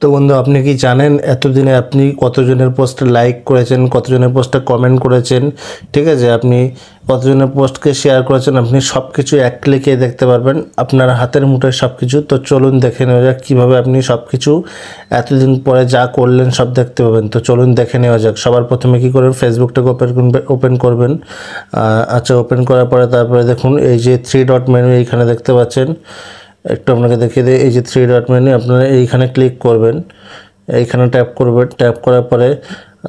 তো বন্ধু, আপনি কি জানেন এতদিনে আপনি কতজনের পোস্টে লাইক করেছেন, কতজনের পোস্টে কমেন্ট করেছেন? ঠিক আছে, আপনি কতজনের পোস্টকে শেয়ার করেছেন, আপনি সব কিছু এক ক্লিকে দেখতে পারবেন, আপনার হাতের মুঠোয় সব কিছু। তো চলুন দেখে নেওয়া যাক কীভাবে আপনি সব কিছু এতদিন পরে যা করলেন সব দেখতে পাবেন। তো চলুন দেখে নেওয়া যাক। সবার প্রথমে কী করবেন, ফেসবুকটাকে ওপেন করবেন। আচ্ছা, ওপেন করার পরে তারপরে দেখুন এই যে 3 ডট মেনু এইখানে দেখতে পাচ্ছেন। একটু আপনাকে দেখিয়ে দিই, এই যে 3 ডট মেনু, আপনারা এইখানে ক্লিক করবেন, এইখানে ট্যাপ করবেন। ট্যাপ করার পরে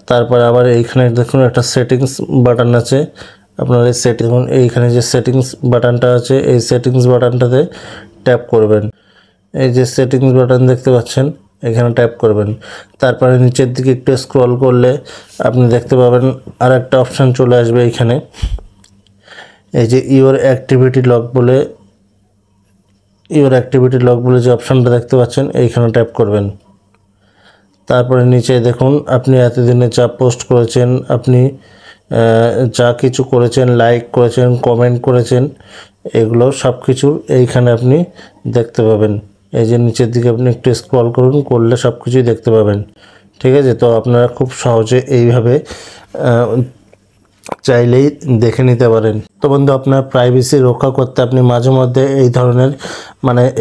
তারপরে আবার এইখানে দেখুন একটা সেটিংস বাটন আছে। আপনার এই দেখুন এইখানে যে সেটিংস বাটনটা আছে, এই সেটিংস বাটনটাতে ট্যাপ করবেন। এই যে সেটিংস বাটন দেখতে পাচ্ছেন, এখানে ট্যাপ করবেন। তারপরে নিচের দিকে একটু স্ক্রল করলে আপনি দেখতে পাবেন আর একটা অপশান চলে আসবে এইখানে, এই যে ইওর অ্যাক্টিভিটি লগ বলে যে অপশানটা দেখতে পাচ্ছেন, এইখানে ট্যাপ করবেন। তারপরে নিচে দেখুন আপনি এতদিনে যা পোস্ট করেছেন, আপনি যা কিছু করেছেন, লাইক করেছেন, কমেন্ট করেছেন, এগুলো সব কিছু এইখানে আপনি দেখতে পাবেন। এই যে নিচের দিকে আপনি একটু স্ক্রল করলে সব কিছুই দেখতে পাবেন। ঠিক আছে, তো আপনারা খুব সহজে এইভাবে চাইলেই দেখে নিতে পারেন। তো বন্ধু, আপনার প্রাইভেসি রক্ষা করতে আপনি মাঝে মধ্যে এই ধরনের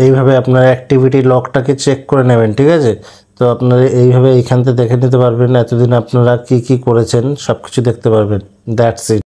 এইভাবে আপনার অ্যাক্টিভিটি লগটাকে চেক করে নেবেন। ঠিক আছে, তো আপনারা এইভাবে এইখান থেকে দেখে নিতে পারবেন এতদিন আপনারা কি কি করেছেন, সব কিছু দেখতে পারবেন। That's it.